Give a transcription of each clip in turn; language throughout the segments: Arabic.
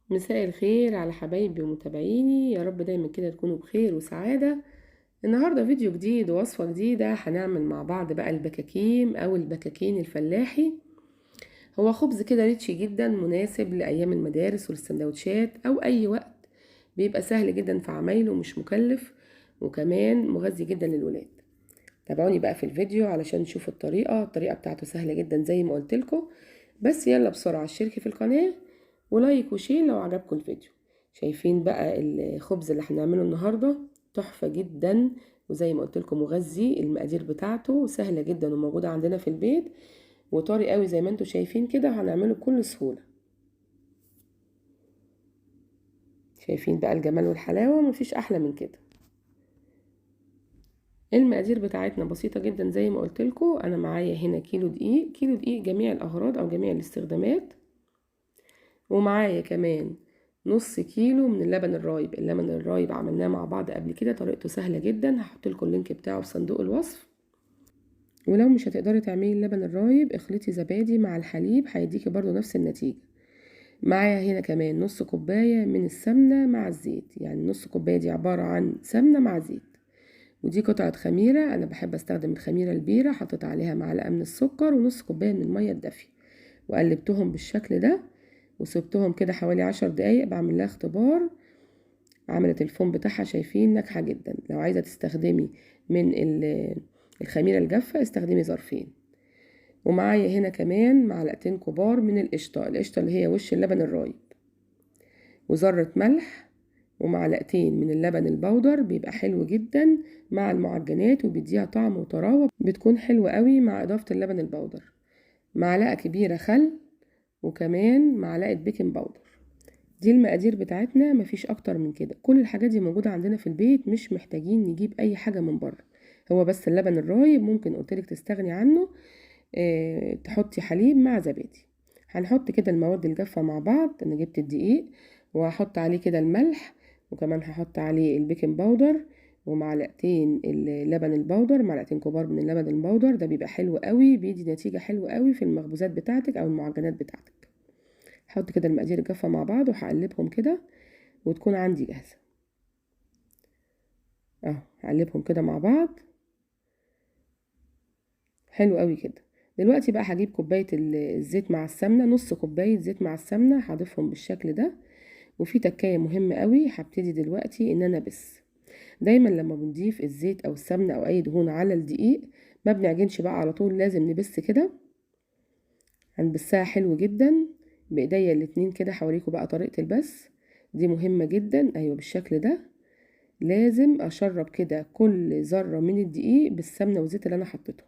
مساء الخير على حبايبي ومتابعيني، يا رب دايما كده تكونوا بخير وسعادة. النهاردة فيديو جديد ووصفة جديدة، هنعمل مع بعض بقى البكاكين أو البكاكين الفلاحي. هو خبز كده ريتشي جدا، مناسب لأيام المدارس والسندوتشات أو أي وقت. بيبقى سهل جدا في عمايله ومش مكلف، وكمان مغذي جدا للولاد. تابعوني بقى في الفيديو علشان تشوفوا الطريقة بتاعته سهلة جدا زي ما قلتلكم. بس يلا بسرعة اشتركي في القناة ولايك وشير لو عجبكم الفيديو. شايفين بقى الخبز اللي هنعمله النهاردة؟ تحفة جدا، وزي ما قلتلكم مغذي. المقادير بتاعته سهلة جدا وموجودة عندنا في البيت، وطري قوي زي ما انتوا شايفين كده، هنعمله بكل سهولة. شايفين بقى الجمال والحلاوة؟ مفيش احلى من كده. المقادير بتاعتنا بسيطة جدا زي ما قلتلكم. انا معايا هنا كيلو دقيق جميع الاغراض او جميع الاستخدامات، ومعايا كمان نص كيلو من اللبن الرايب عملناه مع بعض قبل كده، طريقته سهلة جدا. هحط لكم اللينك بتاعه في صندوق الوصف. ولو مش هتقدري تعملي اللبن الرايب، اخلطي زبادي مع الحليب، هيديكي برضو نفس النتيجة. معايا هنا كمان نص كوباية من السمنة مع الزيت، يعني نص كوباية دي عبارة عن سمنة مع زيت. ودي قطعة خميرة، أنا بحب أستخدم الخميرة البيرة، حطيت عليها معلقة من السكر ونص كوباية من المية الدافية، وقلبتهم بالشكل ده وسبتهم كده حوالي 10 دقايق بعمل لها اختبار. عملت الفوم بتاعها، شايفين ناجحة جدا. لو عايزة تستخدمي من الخميرة الجافة استخدمي ظرفين. ومعايا هنا كمان معلقتين كبار من القشطة اللي هي وش اللبن الرايب، وذرة ملح، ومعلقتين من اللبن البودر. بيبقى حلو جدا مع المعجنات وبيديها طعم وطراوة، بتكون حلوة قوي مع إضافة اللبن البودر. معلقة كبيرة خل، وكمان معلقة بيكنج باودر. دي المقادير بتاعتنا، مفيش اكتر من كده. كل الحاجات دي موجودة عندنا في البيت، مش محتاجين نجيب اي حاجة من بره. هو بس اللبن الرايب ممكن قلتلك تستغني عنه. تحطي حليب مع زبادي. هنحط كده المواد الجافة مع بعض. انا جبت الدقيق وهحط عليه كده الملح، وكمان هحط عليه البيكنج باودر، ومعلقتين اللبن البودر، معلقتين كبار من اللبن البودر. ده بيبقى حلو قوي، بيدي نتيجة حلوة قوي في المخبوزات بتاعتك او المعجنات بتاعتك. هحط كده المقادير الجافة مع بعض وهقلبهم كده وتكون عندي جاهزة اهو. هقلبهم كده مع بعض حلو قوي كده. دلوقتي بقى هجيب كوباية الزيت مع السمنة، نص كوباية زيت مع السمنة، هضيفهم بالشكل ده. وفي تكاية مهمة قوي، هبتدي دلوقتي ان انا دايما لما بنضيف الزيت او السمنة او اي دهون على الدقيق ما بنعجنش بقى على طول، لازم نبس كده. هنبسها حلو جدا بايديا الاتنين كده. هوريكم بقى طريقة البس، دي مهمة جدا. ايوه بالشكل ده. لازم اشرب كده كل ذرة من الدقيق بالسمنة والزيت اللي انا حطيتهم.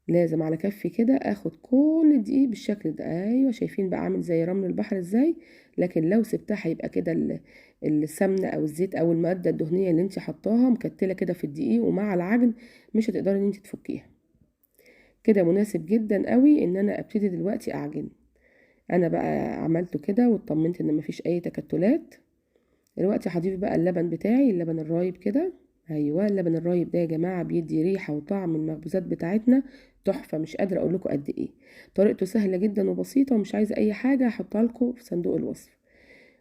لازم على كفي كده اخد كل الدقيق بالشكل ده. ايوه شايفين بقى عامل زي رمل البحر ازاي؟ لكن لو سبتها هيبقى كده السمنة او الزيت او المادة الدهنية اللي انت حطاها مكتلة كده في الدقيق، ومع العجن مش هتقدري ان انت تفكيها. كده مناسب جدا قوي ان انا ابتدي دلوقتي اعجن. انا بقى عملته كده واطمنت ان مفيش اي تكتلات. دلوقتي هضيف بقى اللبن بتاعي، اللبن الرايب كده. ايوه اللبن الرايب ده يا جماعه بيدي ريحه وطعم المخبوزات بتاعتنا تحفه، مش قادره اقول لكم قد ايه. طريقته سهله جدا وبسيطه، ومش عايزه اي حاجه هحطها لكم في صندوق الوصف.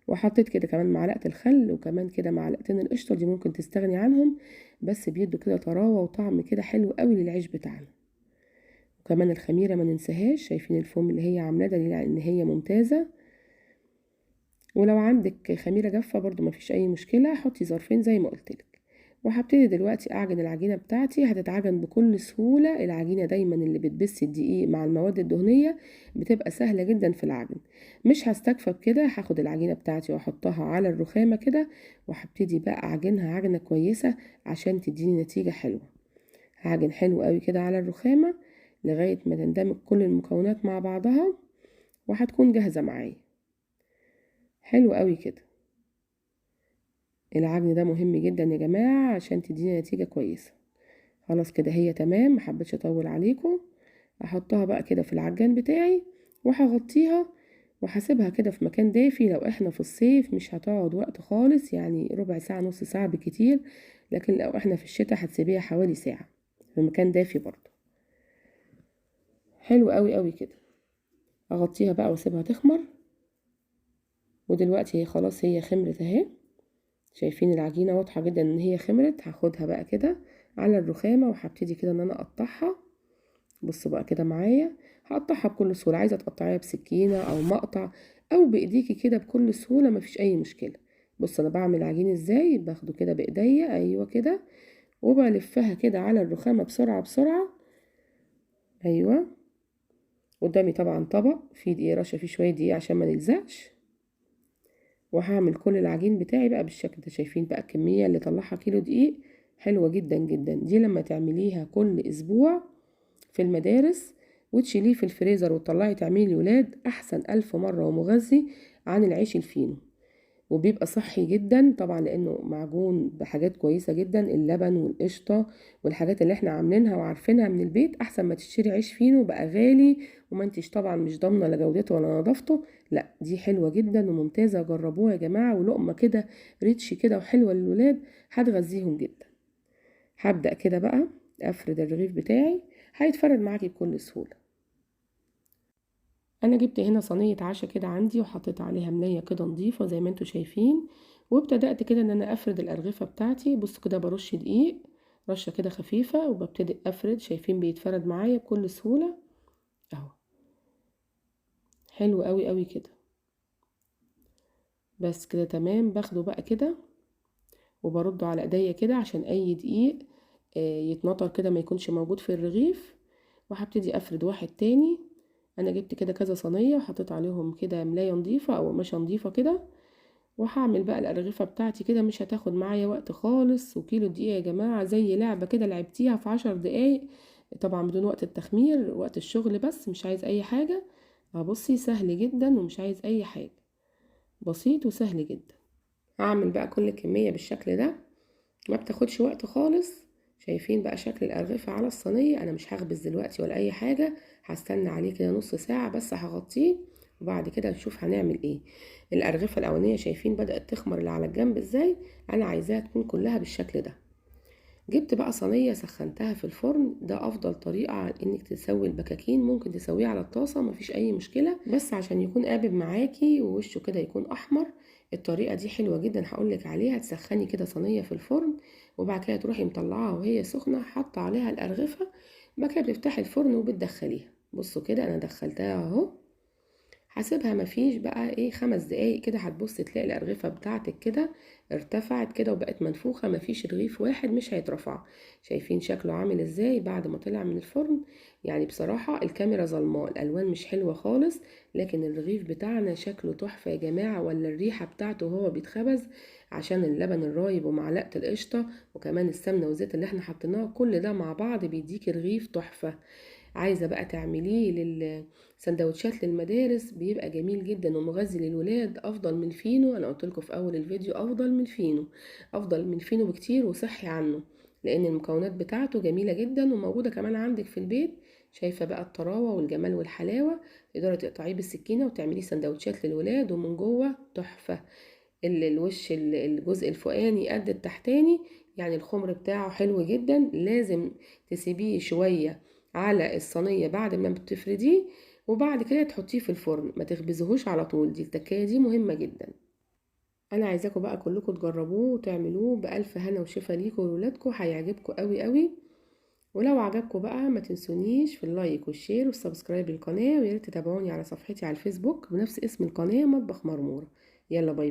وحطيت كده كمان معلقه الخل، وكمان كده معلقتين القشطه، دي ممكن تستغني عنهم، بس بيدوا كده طراوه وطعم كده حلو قوي للعيش بتاعنا. وكمان الخميره ما ننساهاش، شايفين الفوم اللي هي عاملاه دليل على ان هي ممتازه. ولو عندك خميرة جافة برضو مفيش اي مشكلة، حطي ظرفين زي ما قلتلك. وهبتدي دلوقتي اعجن العجينة بتاعتي. هتتعجن بكل سهولة. العجينة دايما اللي بتبس الدقيق مع المواد الدهنية بتبقى سهلة جدا في العجن. مش هستكفى بكده، هاخد العجينة بتاعتي واحطها على الرخامة كده، وهبتدي بقى اعجنها عجنة كويسة عشان تديني نتيجة حلوة. هعجن حلو قوي كده على الرخامة لغاية ما تندمج كل المكونات مع بعضها، وهتكون جاهزة معايا. حلو قوي كده. العجن ده مهم جدا يا جماعة عشان تدينا نتيجة كويسة. خلاص كده هي تمام، محبتش اطول عليكم. احطها بقى كده في العجان بتاعي وهغطيها، وهسيبها كده في مكان دافي. لو احنا في الصيف مش هتقعد وقت خالص، يعني ربع ساعة نص ساعة بكتير. لكن لو احنا في الشتاء هتسيبيها حوالي ساعة في مكان دافي برضو. حلو قوي قوي كده. اغطيها بقى واسيبها تخمر. ودلوقتي هي خلاص هي خمرت اهي، شايفين العجينة واضحة جدا ان هي خمرت. هاخدها بقى كده على الرخامة وهبتدي كده ان انا اقطعها. بصوا بقى كده معايا، هقطعها بكل سهولة. عايزة تقطعيها بسكينة او مقطع او بايديكي كده بكل سهولة، مفيش اي مشكلة. بص انا بعمل عجين ازاي، باخده كده بايديا، ايوه كده، وبلفها كده على الرخامة بسرعة بسرعة. ايوه، قدامي طبعا طبق فيه دقيق، رشه فيه شوية دقيق عشان ما نلزقش. وهعمل كل العجين بتاعي بقى بالشكل ده. شايفين بقى الكمية اللي طلعها كيلو دقيق، حلوة جدا جدا. دي لما تعمليها كل اسبوع في المدارس وتشيليه في الفريزر وتطلعي تعملي لولاد، احسن 1000 مرة ومغذي عن العيش الفينو. وبيبقى صحي جدا طبعا لانه معجون بحاجات كويسة جدا، اللبن والقشطة والحاجات اللي احنا عاملينها وعارفينها من البيت، احسن ما تشتري عيش فينو بقى غالي وما انتش طبعا مش ضامنة لا جودته ولا نظافته. لا دي حلوة جدا وممتازة، جربوها يا جماعة، ولقمة كده ريتش كده وحلوة للولاد، هتغذيهم جدا. هبدأ كده بقى افرد الرغيف بتاعي، هيتفرد معاكي بكل سهولة. انا جبت هنا صينيه عشا كده عندي وحطيت عليها ملايه كده نظيفه زي ما انتوا شايفين، وابتدأت كده ان انا افرد الارغفه بتاعتي. بصوا كده برش دقيق رشه كده خفيفه وببتدي افرد، شايفين بيتفرد معايا بكل سهوله اهو، حلو قوي قوي كده. بس كده تمام، باخده بقى كده وبرده على ايديا كده عشان اي دقيق يتنطر كده ما يكونش موجود في الرغيف. وهبتدي افرد واحد تاني. انا جبت كده كذا صينيه وحطيت عليهم كده ملايه نظيفه او قماشه نظيفه كده، وهعمل بقى الأرغفة بتاعتي كده. مش هتاخد معايا وقت خالص، وكيلو دقيقة يا جماعة زي لعبة كده لعبتيها في 10 دقايق، طبعا بدون وقت التخمير، وقت الشغل بس، مش عايز اي حاجة. بصي سهل جدا ومش عايز اي حاجة، بسيط وسهل جدا. هعمل بقى كل كمية بالشكل ده، ما بتاخدش وقت خالص. شايفين بقى شكل الأرغفة على الصينية. انا مش هخبز دلوقتي ولا اي حاجة، هستنى عليه كده نص ساعة بس هغطيه، وبعد كده نشوف هنعمل ايه. الأرغفة الأولانية شايفين بدأت تخمر اللي على الجنب ازاي، انا عايزاها تكون كلها بالشكل ده. جبت بقى صينية سخنتها في الفرن، ده افضل طريقة على انك تسوي البكاكين. ممكن تسويه على الطاسة مفيش اي مشكلة، بس عشان يكون قابب معاكي ووشه كده يكون احمر. الطريقة دي حلوة جدا هقولك عليها. تسخني كده صينية في الفرن، وبعد كده تروحي مطلعاها وهي سخنة حاطة عليها الأرغفة، بعد كده بتفتحي الفرن وبتدخليها. بصوا كده انا دخلتها اهو، هسيبها مفيش بقى ايه 5 دقايق كده، هتبص تلاقي الأرغفة بتاعتك كده ارتفعت كده وبقت منفوخة، مفيش رغيف واحد مش هيترفع. شايفين شكله عامل ازاي بعد ما طلع من الفرن؟ يعني بصراحة الكاميرا ظلماه، الألوان مش حلوة خالص، لكن الرغيف بتاعنا شكله تحفة يا جماعة. ولا الريحة بتاعته وهو بيتخبز، عشان اللبن الرايب ومعلقة القشطة وكمان السمنة والزيت اللي احنا حطيناه، كل ده مع بعض بيديكي رغيف تحفة. عايزة بقى تعمليه للسندوتشات للمدارس، بيبقى جميل جدا ومغذي للولاد، افضل من فينو. انا قلت لكم في اول الفيديو افضل من فينو، افضل من فينو بكتير وصحي عنه، لان المكونات بتاعته جميلة جدا وموجودة كمان عندك في البيت. شايفة بقى الطراوة والجمال والحلاوة، تقدري تقطعيه بالسكينة وتعمليه سندوتشات للولاد، ومن جوه تحفة. الوش الجزء الفوقاني قد التحتاني، يعني الخمر بتاعه حلو جدا. لازم تسيبيه شوية على الصينية بعد ما بتفرديه، وبعد كده تحطيه في الفرن، ما تخبزهوش على طول. دي التكاية دي مهمة جدا. انا عايزاكم بقى كلكم تجربوه وتعملوه بألف هنا وشفا ليكم وولادكم، هيعجبكم قوي قوي. ولو عجبكم بقى ما تنسونيش في اللايك والشير والسبسكرايب للقناة، وياريت تتابعوني على صفحتي على الفيسبوك بنفس اسم القناة مطبخ مرمورة. يلا باي.